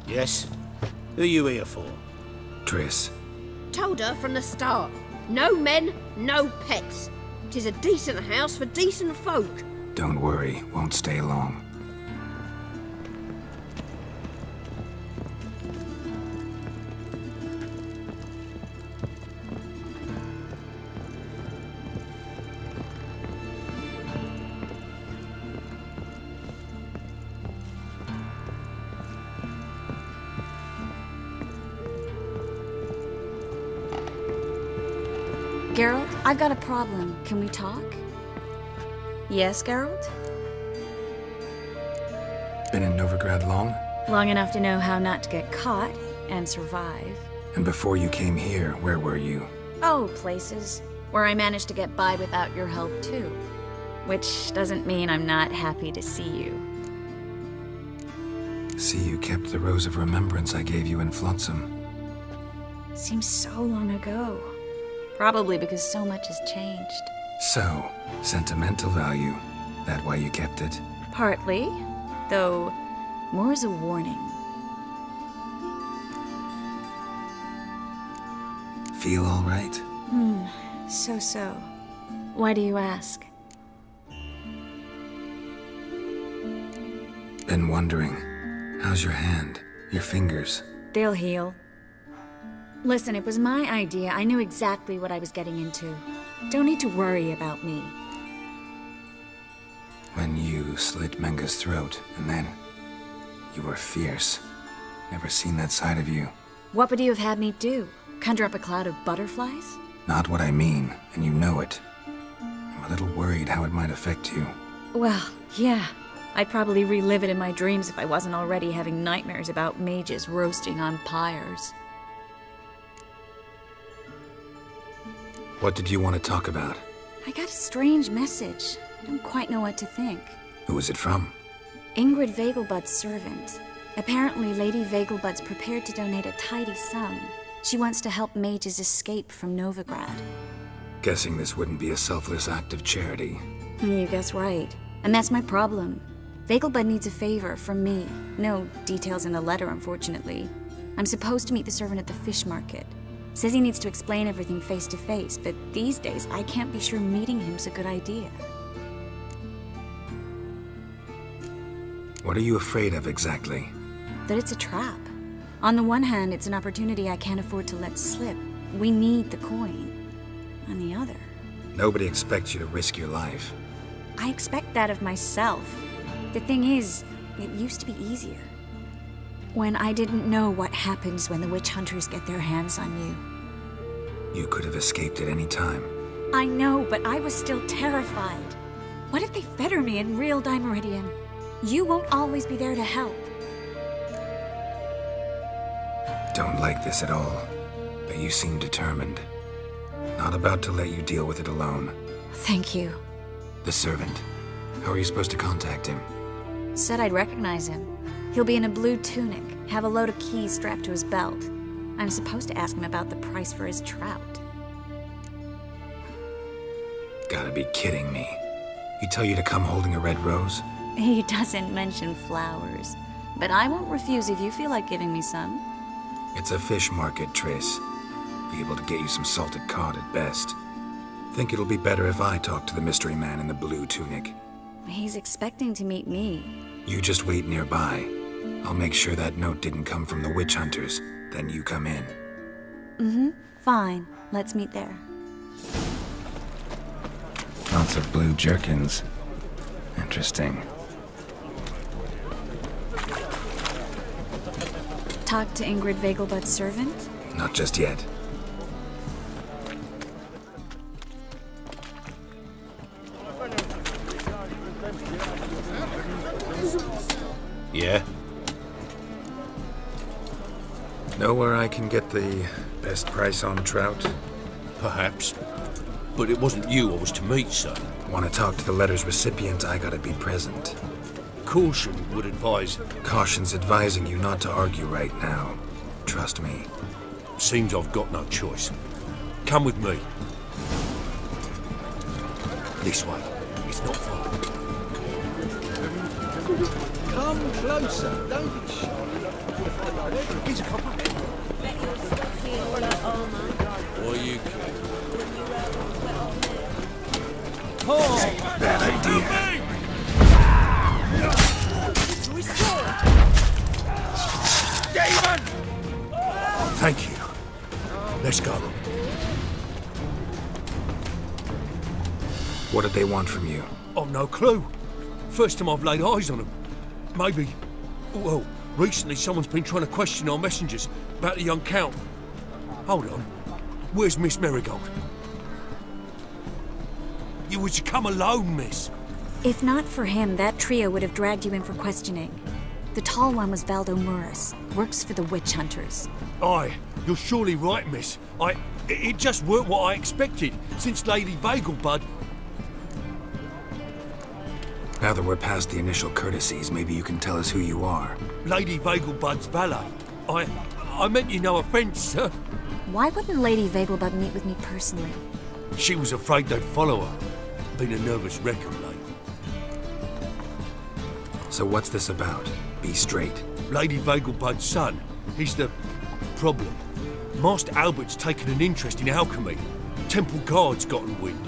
Yes? Who are you here for? Triss. Told her from the start. No men, no pets. 'Tis a decent house for decent folk. Don't worry, won't stay long. Geralt, I've got a problem. Can we talk? Yes, Geralt? Been in Novigrad long? Long enough to know how not to get caught and survive. And before you came here, where were you? Oh, places where I managed to get by without your help too. Which doesn't mean I'm not happy to see you. See, you kept the Rose of Remembrance I gave you in Flotsam. Seems so long ago. Probably because so much has changed. So, sentimental value. That why you kept it? Partly, though more as a warning. Feel all right? So. Why do you ask? Been wondering. How's your hand? Your fingers? They'll heal. Listen, it was my idea. I knew exactly what I was getting into. Don't need to worry about me. When you slit Menga's throat, and then... you were fierce. Never seen that side of you. What would you have had me do? Conjure up a cloud of butterflies? Not what I mean, and you know it. I'm a little worried how it might affect you. Well, yeah. I'd probably relive it in my dreams if I wasn't already having nightmares about mages roasting on pyres. What did you want to talk about? I got a strange message. I don't quite know what to think. Who was it from? Ingrid Vegelbud's servant. Apparently, Lady Vegelbud's prepared to donate a tidy sum. She wants to help mages escape from Novigrad. Guessing this wouldn't be a selfless act of charity. You guess right. And that's my problem. Vegelbud needs a favor from me. No details in the letter, unfortunately. I'm supposed to meet the servant at the fish market. Says he needs to explain everything face to face, but these days I can't be sure meeting him's a good idea. What are you afraid of exactly? That it's a trap. On the one hand, it's an opportunity I can't afford to let slip. We need the coin. On the other... Nobody expects you to risk your life. I expect that of myself. The thing is, it used to be easier. When I didn't know what happens when the witch hunters get their hands on you. You could have escaped at any time. I know, but I was still terrified. What if they fetter me in real Dimeridian? You won't always be there to help. Don't like this at all, but you seem determined. Not about to let you deal with it alone. Thank you. The servant. How are you supposed to contact him? Said I'd recognize him. He'll be in a blue tunic, have a load of keys strapped to his belt. I'm supposed to ask him about the price for his trout. Gotta be kidding me. He tell you to come holding a red rose? He doesn't mention flowers, but I won't refuse if you feel like giving me some. It's a fish market, Triss. Be able to get you some salted cod at best. Think it'll be better if I talk to the mystery man in the blue tunic. He's expecting to meet me. You just wait nearby. I'll make sure that note didn't come from the witch hunters. Then you come in. Fine. Let's meet there. Lots of blue jerkins. Interesting. Talk to Ingrid Vegelbud's servant? Not just yet. Yeah? Know where I can get the best price on trout? Perhaps. But it wasn't you I was to meet, sir. Want to talk to the letter's recipient, I gotta be present. Caution would advise... Caution's advising you not to argue right now. Trust me. Seems I've got no choice. Come with me. This way. It's not far. Come closer, don't be shy. What you care? Bad idea. Thank you. Let's go. What did they want from you? I've no clue. First time I've laid eyes on them. Maybe... Well, recently someone's been trying to question our messengers about the young Count. Hold on. Where's Miss Marigold? You was to come alone, miss. If not for him, that trio would have dragged you in for questioning. The tall one was Valdo Muris, works for the witch hunters. Aye, you're surely right, miss. It just weren't what I expected, since Lady Vegelbud... Now that we're past the initial courtesies, maybe you can tell us who you are. Lady Vegelbud's valet. I meant you no offence, sir. Why wouldn't Lady Vegelbud meet with me personally? She was afraid they'd follow her. Been a nervous wreck of late. So what's this about? Be straight. Lady Vegelbud's son. He's the problem. Master Albert's taken an interest in alchemy. Temple Guard's gotten wind.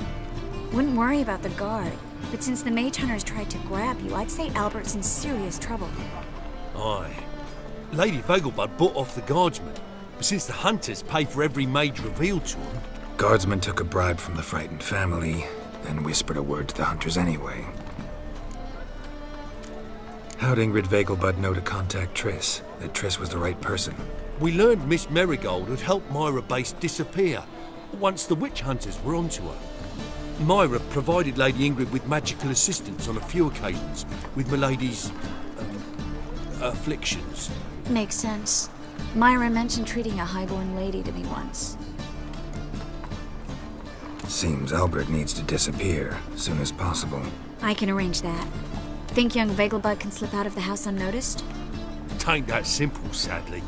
Wouldn't worry about the guard, but since the mage hunters tried to grab you, I'd say Albert's in serious trouble. Aye. Lady Vegelbud bought off the guardsmen, but since the hunters pay for every mage revealed to them... Guardsmen took a bribe from the frightened family, then whispered a word to the hunters anyway. How'd Ingrid Vegelbud know to contact Triss? That Triss was the right person? We learned Miss Marigold had helped Myra Base disappear once the witch hunters were onto her. Myra provided Lady Ingrid with magical assistance on a few occasions with Milady's... afflictions. Makes sense. Myra mentioned treating a highborn lady to me once. Seems Albert needs to disappear soon as possible. I can arrange that. Think young Vegelbud can slip out of the house unnoticed? Tain't that simple, sadly.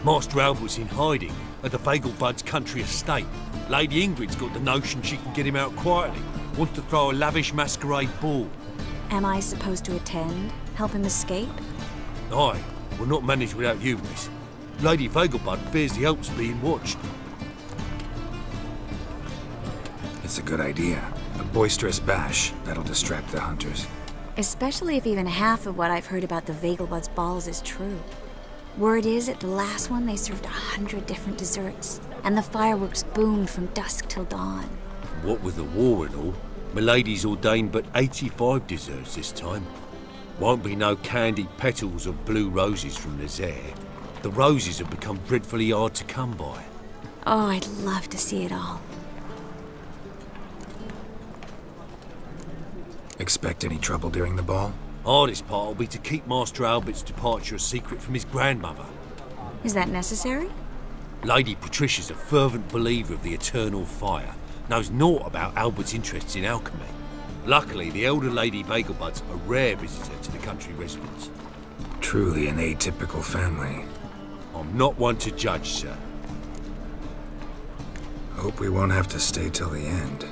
Master Albert's in hiding at the Vegelbud's country estate. Lady Ingrid's got the notion she can get him out quietly. Wants to throw a lavish masquerade ball. Am I supposed to attend? Help him escape? Aye, we'll not manage without you, miss. Lady Vegelbud fears the Alps being watched. It's a good idea. A boisterous bash that'll distract the hunters. Especially if even half of what I've heard about the Vegelbud's balls is true. Word is, at the last one they served 100 different desserts, and the fireworks boomed from dusk till dawn. What with the war and all, Milady's ordained but 85 desserts this time. Won't be no candied petals or blue roses from Nazaire. The roses have become dreadfully hard to come by. Oh, I'd love to see it all. Expect any trouble during the ball? Hardest part will be to keep Master Albert's departure a secret from his grandmother. Is that necessary? Lady Patricia's a fervent believer of the eternal fire, knows naught about Albert's interests in alchemy. Luckily, the elder Lady Vegelbud's a rare visitor to the country residence. Truly an atypical family. I'm not one to judge, sir. Hope we won't have to stay till the end.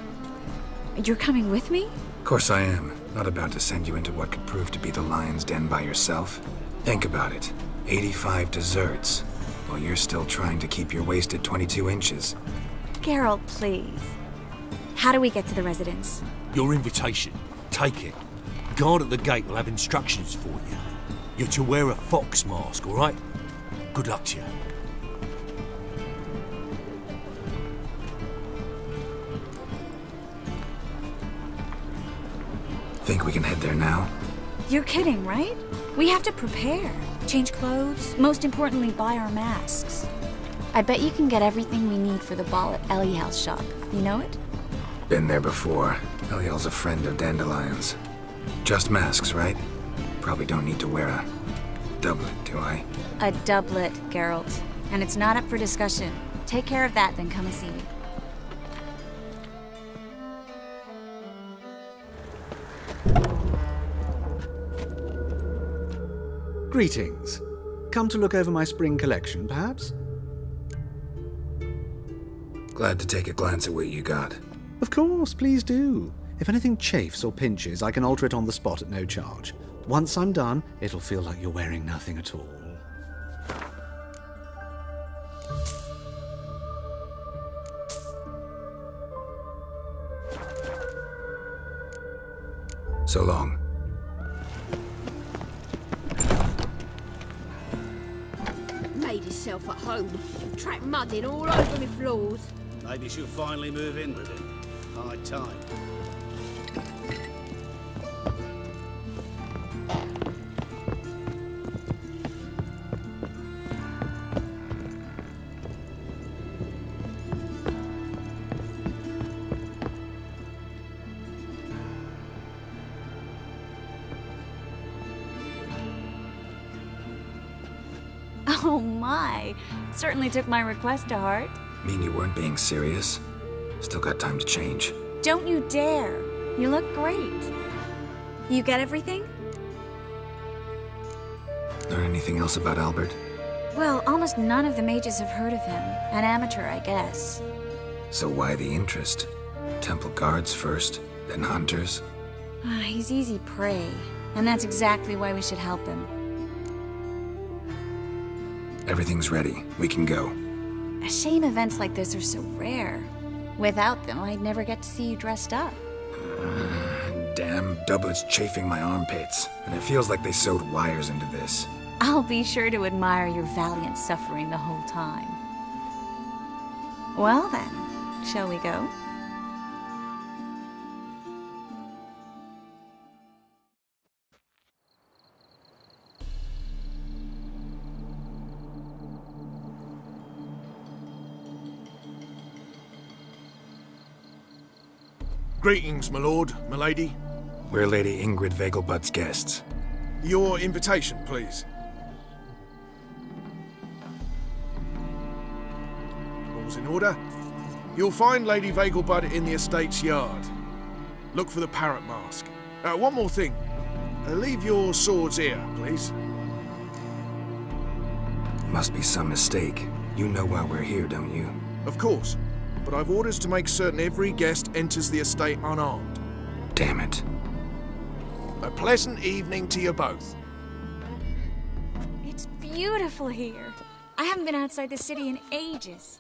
You're coming with me? Of course I am. Not about to send you into what could prove to be the lion's den by yourself. Think about it. 85 desserts, while you're still trying to keep your waist at 22 inches. Geralt, please. How do we get to the residence? Your invitation. Take it. Guard at the gate will have instructions for you. You're to wear a fox mask, all right? Good luck to you. Think we can head there now? You're kidding, right? We have to prepare. Change clothes, most importantly, buy our masks. I bet you can get everything we need for the ball at Eliel's shop. You know it? Been there before. Eliel's a friend of Dandelion's. Just masks, right? Probably don't need to wear a doublet, do I? A doublet, Geralt. And it's not up for discussion. Take care of that, then come and see me. Greetings. Come to look over my spring collection, perhaps? Glad to take a glance at what you got. Of course, please do. If anything chafes or pinches, I can alter it on the spot at no charge. Once I'm done, it'll feel like you're wearing nothing at all. So long. Made himself at home. Track mudding all over me floors. Maybe she'll finally move in with him. High time. Oh my, certainly took my request to heart. Mean you weren't being serious? Still got time to change. Don't you dare. You look great. You get everything? Learn anything else about Albert? Well, almost none of the mages have heard of him. An amateur, I guess. So why the interest? Temple guards first, then hunters? He's easy prey, and that's exactly why we should help him. Everything's ready. We can go. A shame events like this are so rare. Without them, I'd never get to see you dressed up. Damn doublets chafing my armpits, and it feels like they sewed wires into this. I'll be sure to admire your valiant suffering the whole time. Well then, shall we go? Greetings, my lord, my lady. We're Lady Ingrid Vegelbud's guests. Your invitation, please. All's in order. You'll find Lady Vegelbud in the estate's yard. Look for the parrot mask. One more thing. Leave your swords here, please. Must be some mistake. You know why we're here, don't you? Of course. But I've orders to make certain every guest enters the estate unarmed. Damn it. A pleasant evening to you both. It's beautiful here. I haven't been outside the city in ages.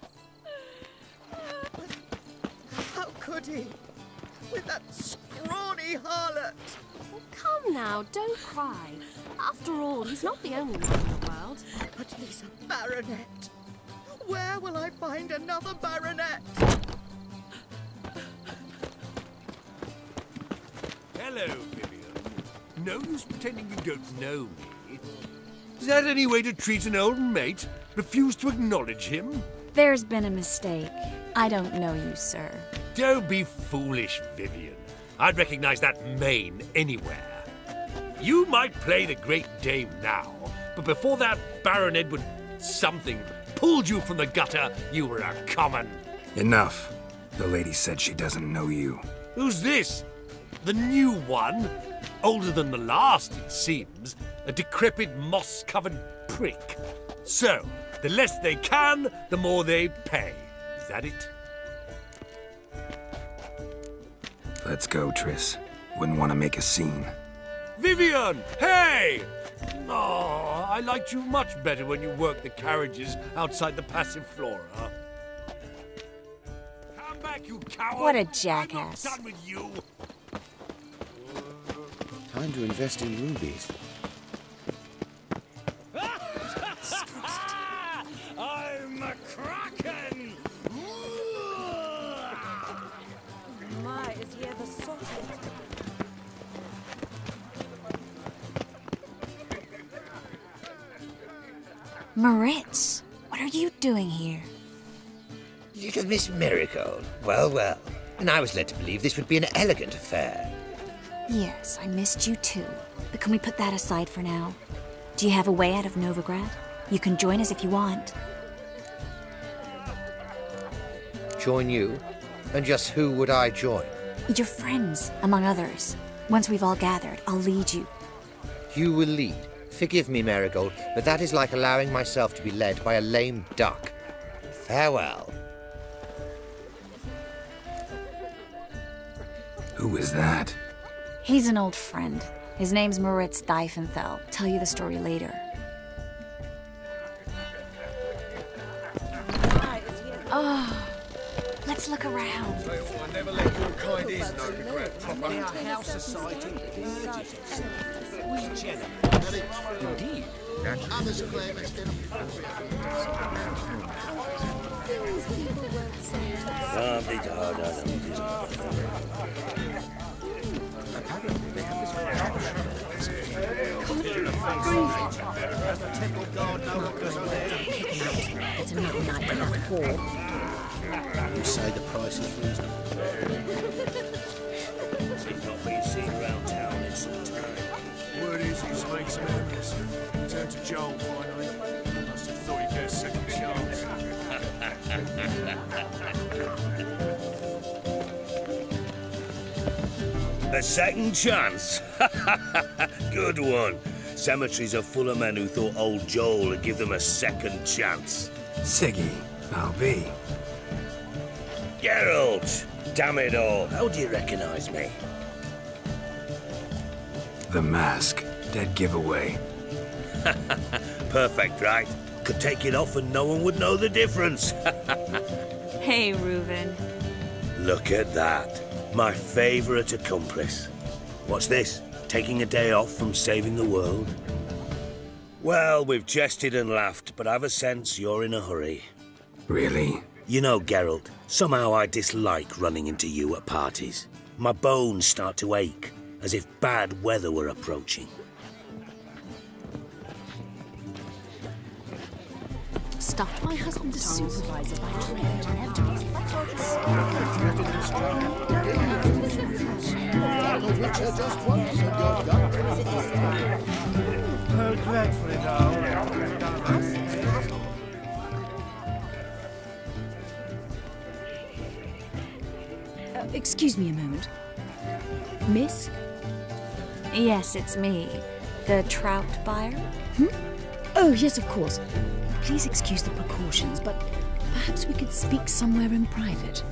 How could he? With that scrawny harlot! Oh, come now, don't cry. After all, he's not the only man in the world. But he's a baronet. Where will I find another baronet? Hello, Vivian. No use pretending you don't know me. Is that any way to treat an old mate? Refuse to acknowledge him? There's been a mistake. I don't know you, sir. Don't be foolish, Vivian. I'd recognize that mane anywhere. You might play the Great Dame now, but before that Baron Edward something pulled you from the gutter, you were a common. Enough. The lady said she doesn't know you. Who's this? The new one? Older than the last, it seems. A decrepit, moss-covered prick. So, the less they can, the more they pay. Is that it? Let's go, Triss. Wouldn't want to make a scene. Vivian! Hey! Oh, I liked you much better when you worked the carriages outside the Passiflora. Come back, you coward! What a jackass. I'm not done with you! Time to invest in rubies. I'm a kraken! My, is he ever sorted? Moritz, what are you doing here? Little Miss Marigold. Well, well. And I was led to believe this would be an elegant affair. Yes, I missed you too. But can we put that aside for now? Do you have a way out of Novigrad? You can join us if you want. Join you? And just who would I join? Your friends, among others. Once we've all gathered, I'll lead you. You will lead. Forgive me, Marigold, but that is like allowing myself to be led by a lame duck. Farewell. Who is that? He's an old friend. His name's Moritz Diefenthal. Tell you the story later. Oh, Let's look around. I never let your kind in, no regret. Proper. Our house society urges us. Indeed. Others claim it's been Does the temple guard know what goes on there? It's another night in that hall. You say the price is reasonable. He's not been seen around town in some time. Word is he's made some enemies. Turned to Joel finally. Must have thought he'd get a second chance. A second chance? Good one. Cemeteries are full of men who thought old Joel would give them a second chance. Siggy, I'll be. Geralt! Damn it all, how do you recognize me? The mask. Dead giveaway. Perfect, right? Could take it off and no one would know the difference. Hey, Reuven. Look at that. My favorite accomplice. What's this? Taking a day off from saving the world? Well, we've jested and laughed, but I've a sense you're in a hurry. Really? You know, Geralt, somehow I dislike running into you at parties. My bones start to ache, as if bad weather were approaching. Stuffed. My husband's a supervisor by trade. Oh, dreadfully dull. Excuse me a moment. Miss? Yes, it's me. The trout buyer? Oh, yes, of course. Please excuse the precautions, but perhaps we could speak somewhere in private.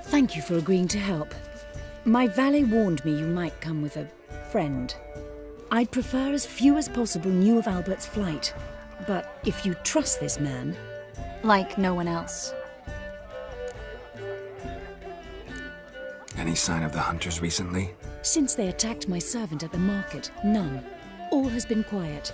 Thank you for agreeing to help. My valet warned me you might come with a friend. I'd prefer as few as possible knew of Albert's flight. But if you trust this man... Like no one else. Any sign of the hunters recently? Since they attacked my servant at the market, none. All has been quiet.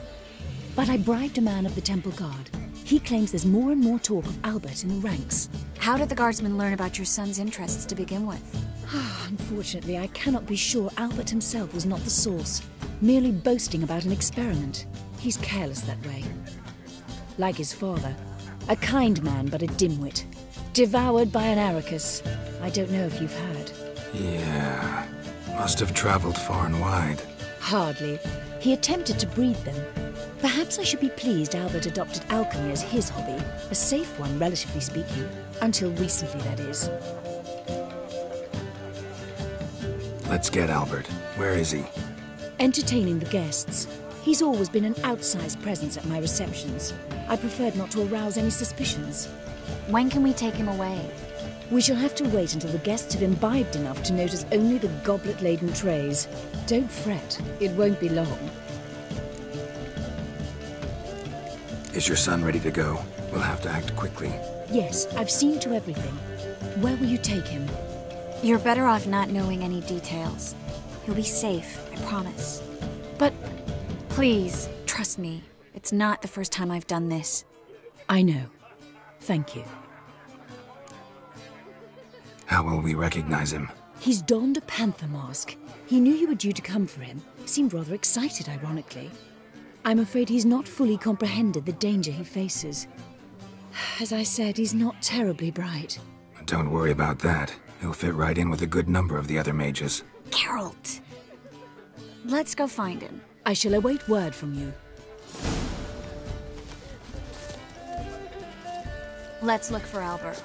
But I bribed a man of the Temple Guard. He claims there's more and more talk of Albert in the ranks. How did the guardsmen learn about your son's interests to begin with? Unfortunately, I cannot be sure Albert himself was not the source, merely boasting about an experiment. He's careless that way. Like his father, a kind man but a dimwit. Devoured by an Arrakis. I don't know if you've heard. Yeah, must have traveled far and wide. Hardly. He attempted to breed them. Perhaps I should be pleased Albert adopted alchemy as his hobby, a safe one, relatively speaking. Until recently, that is. Let's get Albert. Where is he? Entertaining the guests. He's always been an outsized presence at my receptions. I preferred not to arouse any suspicions. When can we take him away? We shall have to wait until the guests have imbibed enough to notice only the goblet-laden trays. Don't fret, it won't be long. Is your son ready to go? We'll have to act quickly. Yes, I've seen to everything. Where will you take him? You're better off not knowing any details. He'll be safe, I promise. But... Please, trust me. It's not the first time I've done this. I know. Thank you. How will we recognize him? He's donned a panther mask. He knew you were due to come for him. Seemed rather excited, ironically. I'm afraid he's not fully comprehended the danger he faces. As I said, he's not terribly bright. Don't worry about that. He'll fit right in with a good number of the other mages. Geralt! Let's go find him. I shall await word from you. Let's look for Albert.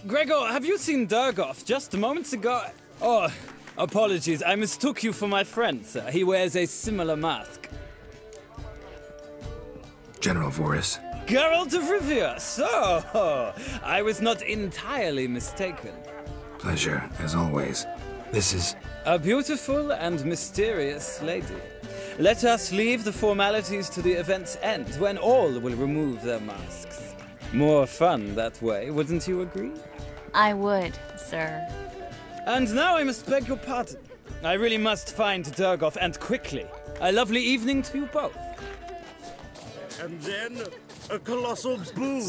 Gregor, have you seen Durgoff just moments ago? Oh, apologies. I mistook you for my friend, sir. He wears a similar mask. General Voris. Geralt of Rivia. So, I was not entirely mistaken. Pleasure, as always. This is... A beautiful and mysterious lady. Let us leave the formalities to the event's end, when all will remove their masks. More fun that way, wouldn't you agree? I would, sir. And now I must beg your pardon. I really must find Durgoff, and quickly. A lovely evening to you both. And then, a colossal boom.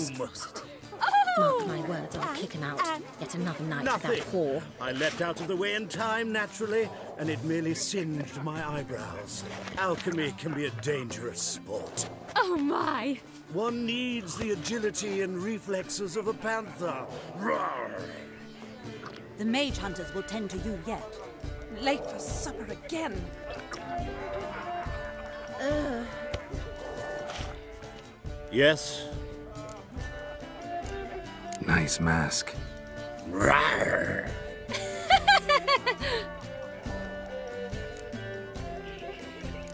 Mark my words, I'll kick him out. Yet another night Nothing. with that whore. I leapt out of the way in time, naturally, and it merely singed my eyebrows. Alchemy can be a dangerous sport. Oh my! One needs the agility and reflexes of a panther. Roar! The mage hunters will tend to you yet. Late for supper again. Yes? Nice mask. Roar!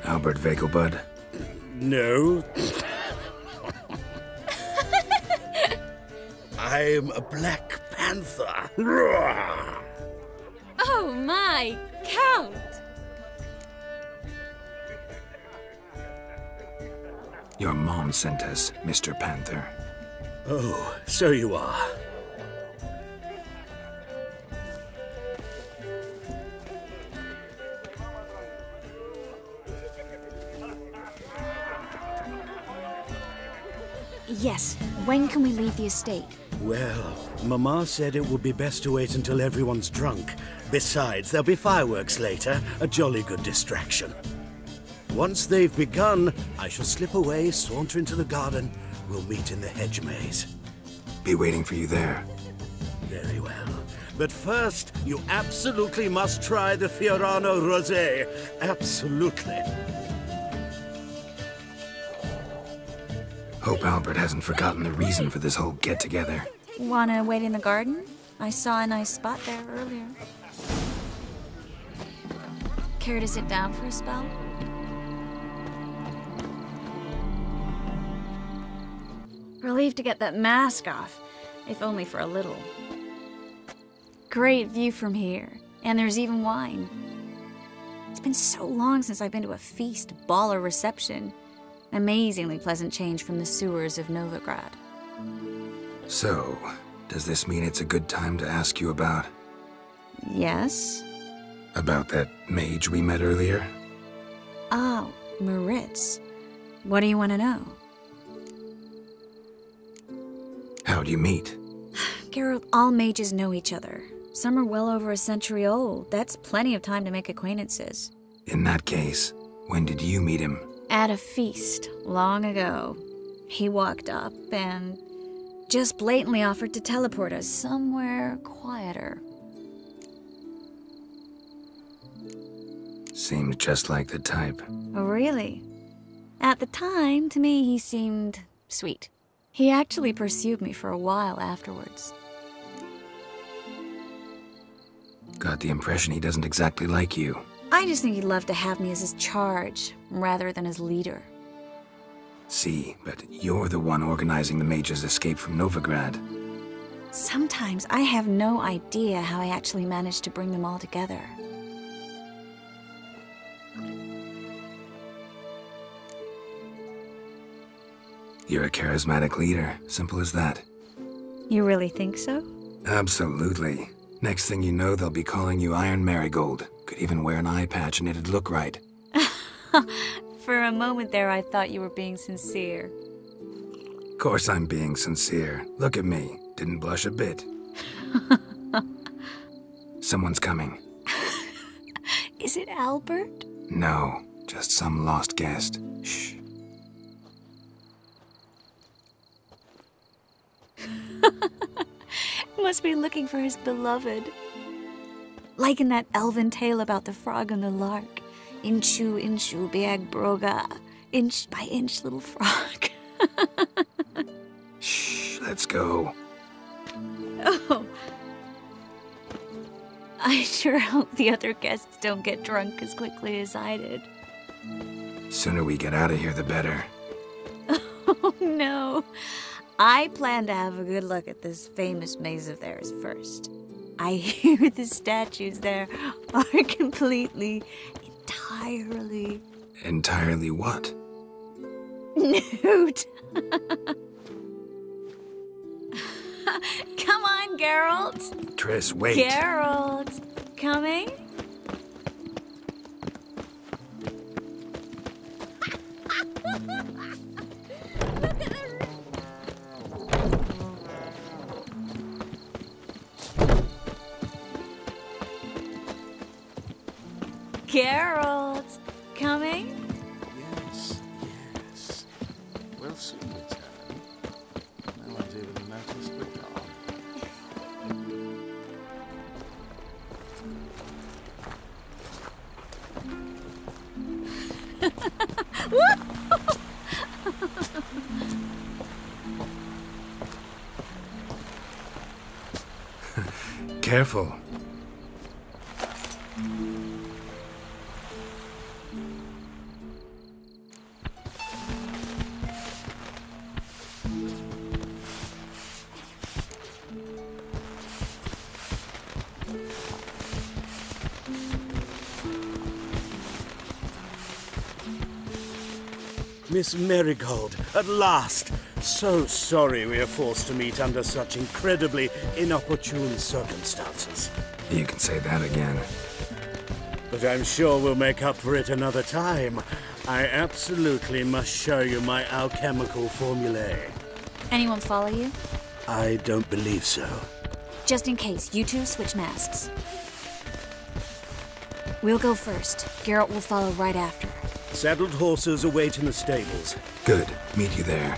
Albert Vegelbud? No. I'm a Black Panther. Roar! Oh my, Count! Your mom sent us, Mr. Panther. Oh, so you are. Yes, when can we leave the estate? Well, Mama said it would be best to wait until everyone's drunk. Besides, there'll be fireworks later, a jolly good distraction. Once they've begun, I shall slip away, saunter into the garden. We'll meet in the hedge maze. Be waiting for you there. Very well. But first, you absolutely must try the Fiorano Rosé. Absolutely. Hope Albert hasn't forgotten the reason for this whole get-together. Wanna wait in the garden? I saw a nice spot there earlier. Care to sit down for a spell? Relieved to get that mask off, if only for a little. Great view from here, and there's even wine. It's been so long since I've been to a feast, ball, or reception. Amazingly pleasant change from the sewers of Novigrad. So, does this mean it's a good time to ask you about... Yes? About that mage we met earlier? Oh, Moritz. What do you want to know? How'd you meet? Geralt, all mages know each other. Some are well over a century old. That's plenty of time to make acquaintances. In that case, when did you meet him? At a feast, long ago. He walked up and just blatantly offered to teleport us somewhere quieter. Seemed just like the type. Oh, really? At the time, to me, he seemed sweet. He actually pursued me for a while afterwards. Got the impression he doesn't exactly like you. I just think he'd love to have me as his charge, rather than his leader. See, but you're the one organizing the mage's escape from Novigrad. Sometimes I have no idea how I actually managed to bring them all together. You're a charismatic leader, simple as that. You really think so? Absolutely. Next thing you know, they'll be calling you Iron Marigold. Could even wear an eye patch and it'd look right. For a moment there, I thought you were being sincere. Of course I'm being sincere. Look at me. Didn't blush a bit. Someone's coming. Is it Albert? No, just some lost guest. Shh. Must be looking for his beloved. Like in that elven tale about the frog and the lark. Inchu, inchu, biag broga. Inch by inch, little frog. Shh, let's go. Oh. I sure hope the other guests don't get drunk as quickly as I did. Sooner we get out of here, the better. Oh, no. I plan to have a good look at this famous maze of theirs first. I hear the statues there are entirely... Entirely what? nude. Come on, Geralt. Triss, wait. Geralt, coming? Geralt, coming? Yes, yes. We'll soon return. No one's even noticed we're gone. Careful. Miss Marigold, at last! So sorry we are forced to meet under such incredibly inopportune circumstances. You can say that again. But I'm sure we'll make up for it another time. I absolutely must show you my alchemical formulae. Anyone follow you? I don't believe so. Just in case, you two switch masks. We'll go first. Geralt will follow right after. Saddled horses await in the stables. Good. Meet you there.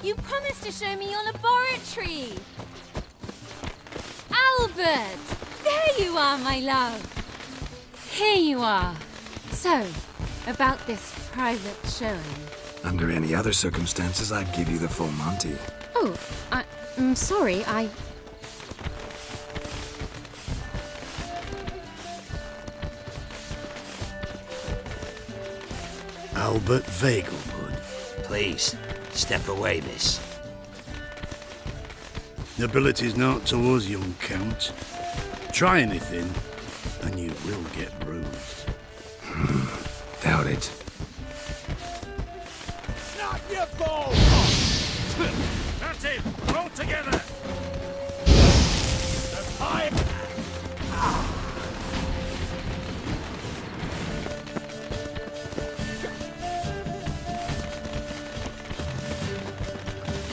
You promised to show me your laboratory! Albert! There you are, my love! Here you are. So, about this private showing. Under any other circumstances, I'd give you the full Monty. Oh, I'm sorry, Albert Vegelbud. Please. Step away, miss. Nobility's not towards young Count. Try anything, and you will get bruised. Doubt it. Not your ball! That's it! Roll together! The pipe!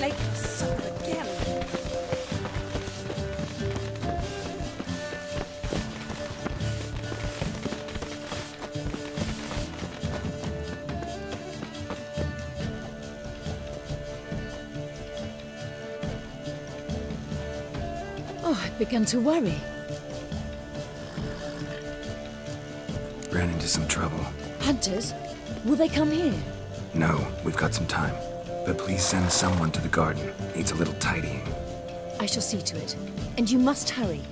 Like so again. Oh, I began to worry. Ran into some trouble. Hunters? Will they come here? No, we've got some time. But please send someone to the garden. Needs a little tidying. I shall see to it. And you must hurry.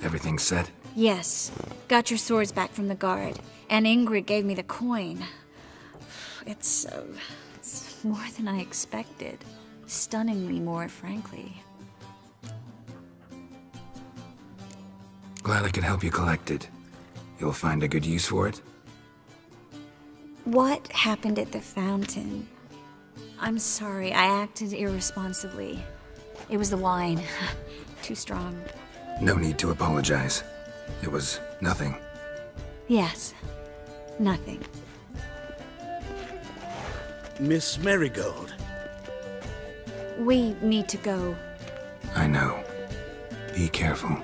Everything set? Yes. Got your swords back from the guard. And Ingrid gave me the coin. It's more than I expected. Stunningly more, frankly. Glad I could help you collect it. You'll find a good use for it? What happened at the fountain? I'm sorry, I acted irresponsibly. It was the wine. Too strong. No need to apologize. It was nothing. Yes. Nothing. Miss Marigold. We need to go. I know. Be careful.